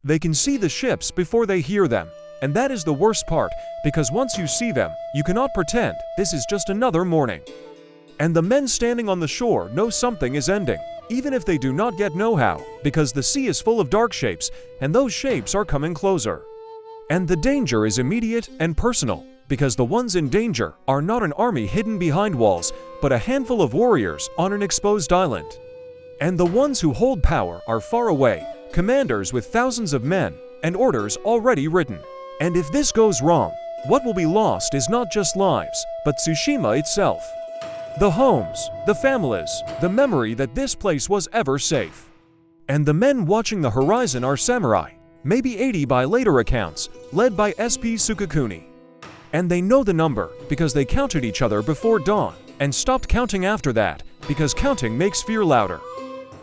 They can see the ships before they hear them, and that is the worst part, because once you see them, you cannot pretend this is just another morning. And the men standing on the shore know something is ending, even if they do not yet know how, because the sea is full of dark shapes, and those shapes are coming closer. And the danger is immediate and personal, because the ones in danger are not an army hidden behind walls, but a handful of warriors on an exposed island. And the ones who hold power are far away, commanders with thousands of men, and orders already written. And if this goes wrong, what will be lost is not just lives, but Tsushima itself. The homes, the families, the memory that this place was ever safe. And the men watching the horizon are samurai, maybe 80 by later accounts, led by SP Sukakuni. And they know the number because they counted each other before dawn, and stopped counting after that, because counting makes fear louder.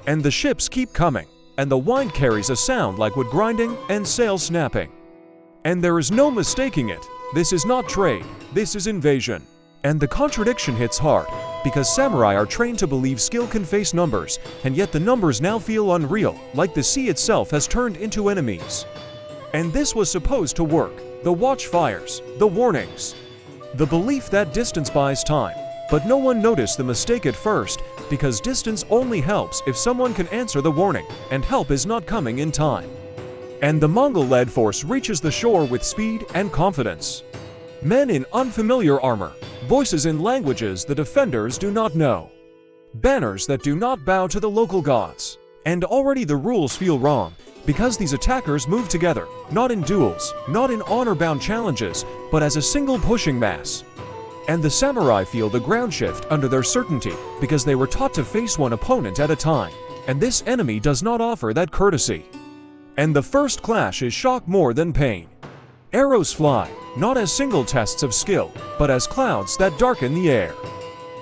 And the ships keep coming, and the wind carries a sound like wood grinding and sail snapping. And there is no mistaking it, this is not trade, this is invasion. And the contradiction hits hard, because samurai are trained to believe skill can face numbers, and yet the numbers now feel unreal, like the sea itself has turned into enemies. And this was supposed to work, the watchfires, the warnings, the belief that distance buys time. But no one noticed the mistake at first, because distance only helps if someone can answer the warning, and help is not coming in time. And the Mongol-led force reaches the shore with speed and confidence. Men in unfamiliar armor, voices in languages the defenders do not know, banners that do not bow to the local gods. And already the rules feel wrong, because these attackers move together, not in duels, not in honor-bound challenges, but as a single pushing mass. And the samurai feel the ground shift under their certainty, because they were taught to face one opponent at a time, and this enemy does not offer that courtesy. And the first clash is shock more than pain. Arrows fly, not as single tests of skill, but as clouds that darken the air.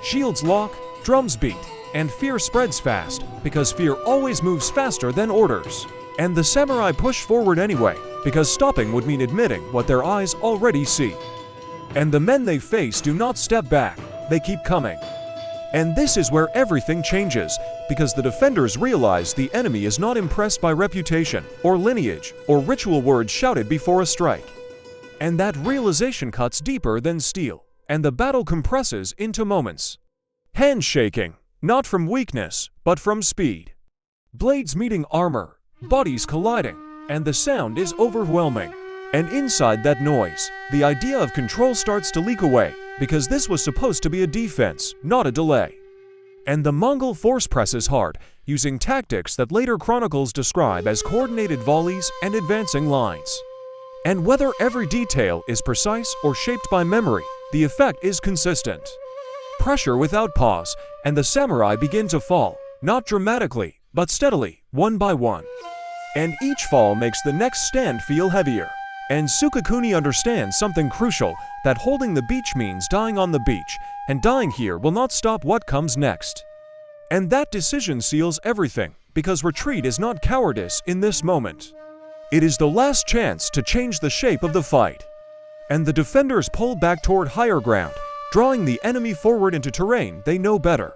Shields lock, drums beat, and fear spreads fast, because fear always moves faster than orders. And the samurai push forward anyway, because stopping would mean admitting what their eyes already see. And the men they face do not step back, they keep coming. And this is where everything changes, because the defenders realize the enemy is not impressed by reputation, or lineage, or ritual words shouted before a strike. And that realization cuts deeper than steel, and the battle compresses into moments. Hands shaking, not from weakness, but from speed. Blades meeting armor, bodies colliding, and the sound is overwhelming. And inside that noise, the idea of control starts to leak away, because this was supposed to be a defense, not a delay. And the Mongol force presses hard, using tactics that later chronicles describe as coordinated volleys and advancing lines. And whether every detail is precise or shaped by memory, the effect is consistent. Pressure without pause, and the samurai begin to fall, not dramatically, but steadily, one by one. And each fall makes the next stand feel heavier. And Sukakuni understands something crucial, that holding the beach means dying on the beach, and dying here will not stop what comes next. And that decision seals everything, because retreat is not cowardice in this moment. It is the last chance to change the shape of the fight. And the defenders pull back toward higher ground, drawing the enemy forward into terrain they know better.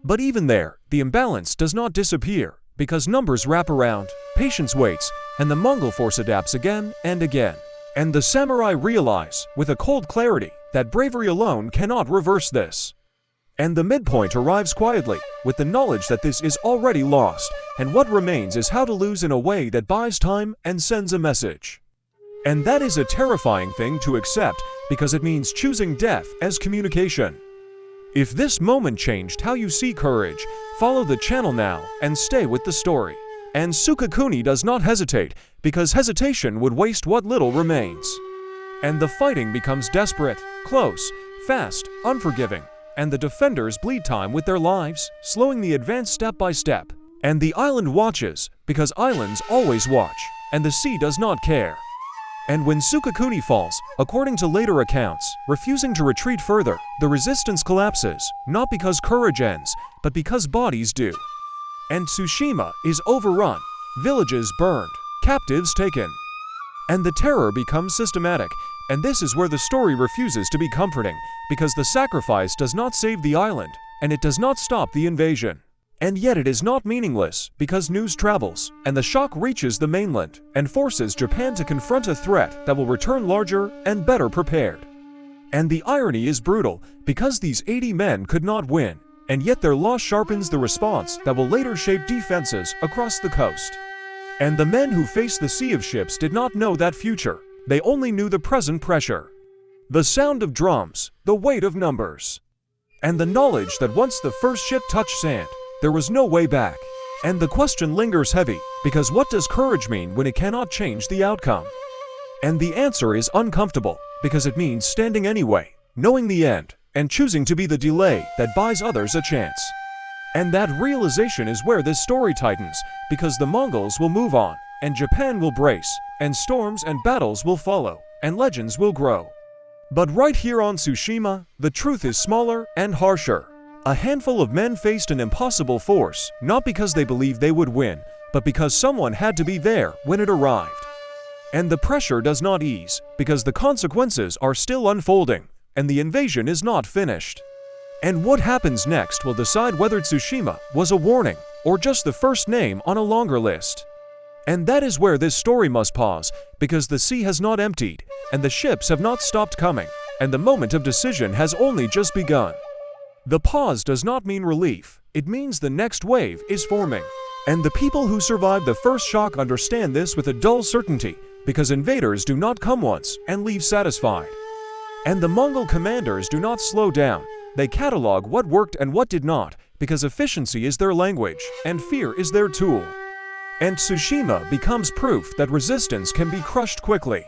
But even there, the imbalance does not disappear, because numbers wrap around, patience waits, and the Mongol force adapts again and again. And the samurai realize, with a cold clarity, that bravery alone cannot reverse this. And the midpoint arrives quietly, with the knowledge that this is already lost, and what remains is how to lose in a way that buys time and sends a message. And that is a terrifying thing to accept, because it means choosing death as communication. If this moment changed how you see courage, follow the channel now and stay with the story. And Sukakuni does not hesitate, because hesitation would waste what little remains. And the fighting becomes desperate, close, fast, unforgiving, and the defenders bleed time with their lives, slowing the advance step by step. And the island watches, because islands always watch, and the sea does not care. And when Sukakuni falls, according to later accounts, refusing to retreat further, the resistance collapses, not because courage ends, but because bodies do. And Tsushima is overrun, villages burned, captives taken. And the terror becomes systematic, and this is where the story refuses to be comforting, because the sacrifice does not save the island, and it does not stop the invasion. And yet it is not meaningless, because news travels, and the shock reaches the mainland, and forces Japan to confront a threat that will return larger and better prepared. And the irony is brutal, because these 80 men could not win, and yet their loss sharpens the response that will later shape defenses across the coast. And the men who faced the sea of ships did not know that future, they only knew the present pressure. The sound of drums, the weight of numbers, and the knowledge that once the first ship touched sand, there was no way back. And the question lingers heavy, because what does courage mean when it cannot change the outcome? And the answer is uncomfortable, because it means standing anyway, knowing the end, and choosing to be the delay that buys others a chance. And that realization is where this story tightens, because the Mongols will move on, and Japan will brace, and storms and battles will follow, and legends will grow. But right here on Tsushima, the truth is smaller and harsher. A handful of men faced an impossible force, not because they believed they would win, but because someone had to be there when it arrived. And the pressure does not ease, because the consequences are still unfolding, and the invasion is not finished. And what happens next will decide whether Tsushima was a warning, or just the first name on a longer list. And that is where this story must pause, because the sea has not emptied, and the ships have not stopped coming, and the moment of decision has only just begun. The pause does not mean relief, it means the next wave is forming. And the people who survived the first shock understand this with a dull certainty, because invaders do not come once and leave satisfied. And the Mongol commanders do not slow down, they catalog what worked and what did not, because efficiency is their language, and fear is their tool. And Tsushima becomes proof that resistance can be crushed quickly.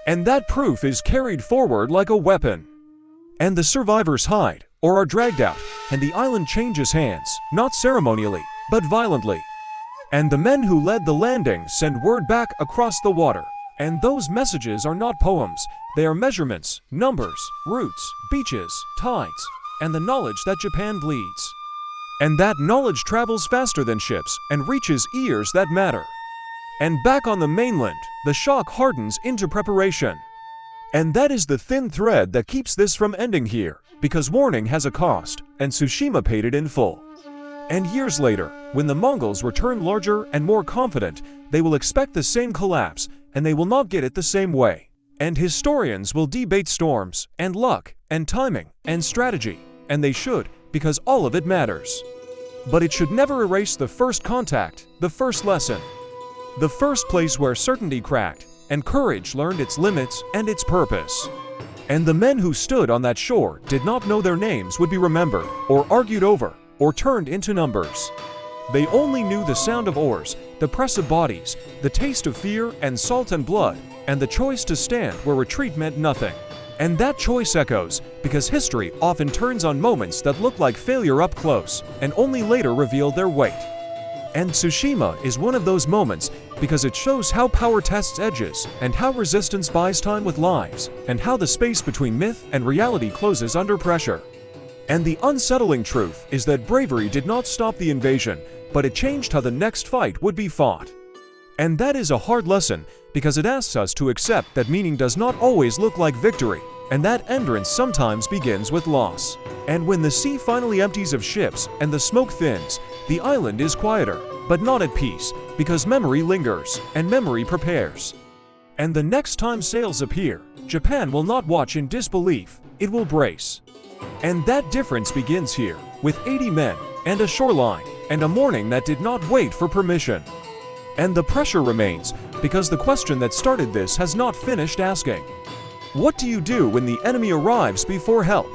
And that proof is carried forward like a weapon. And the survivors hide, or are dragged out, and the island changes hands, not ceremonially, but violently. And the men who led the landing send word back across the water. And those messages are not poems, they are measurements, numbers, routes, beaches, tides, and the knowledge that Japan bleeds. And that knowledge travels faster than ships and reaches ears that matter. And back on the mainland, the shock hardens into preparation. And that is the thin thread that keeps this from ending here, because warning has a cost, and Tsushima paid it in full. And years later, when the Mongols return larger and more confident, they will expect the same collapse, and they will not get it the same way. And historians will debate storms, and luck, and timing, and strategy, and they should, because all of it matters. But it should never erase the first contact, the first lesson. The first place where certainty cracked, and courage learned its limits and its purpose. And the men who stood on that shore did not know their names would be remembered, or argued over, or turned into numbers. They only knew the sound of oars, the press of bodies, the taste of fear and salt and blood, and the choice to stand where retreat meant nothing. And that choice echoes, because history often turns on moments that look like failure up close, and only later reveal their weight. And Tsushima is one of those moments, because it shows how power tests edges, and how resistance buys time with lives, and how the space between myth and reality closes under pressure. And the unsettling truth is that bravery did not stop the invasion, but it changed how the next fight would be fought. And that is a hard lesson, because it asks us to accept that meaning does not always look like victory, and that endurance sometimes begins with loss. And when the sea finally empties of ships and the smoke thins, the island is quieter, but not at peace, because memory lingers, and memory prepares. And the next time sails appear, Japan will not watch in disbelief, it will brace. And that difference begins here, with 80 men, and a shoreline, and a morning that did not wait for permission. And the pressure remains, because the question that started this has not finished asking. What do you do when the enemy arrives before help?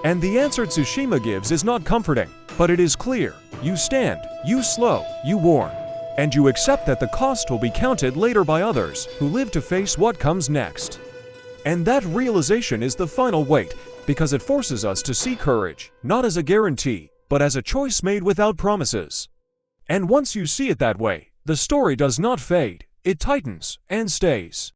And the answer Tsushima gives is not comforting, but it is clear. You stand, you slow, you warn, and you accept that the cost will be counted later by others who live to face what comes next. And that realization is the final weight, because it forces us to see courage, not as a guarantee, but as a choice made without promises. And once you see it that way, the story does not fade, it tightens and stays.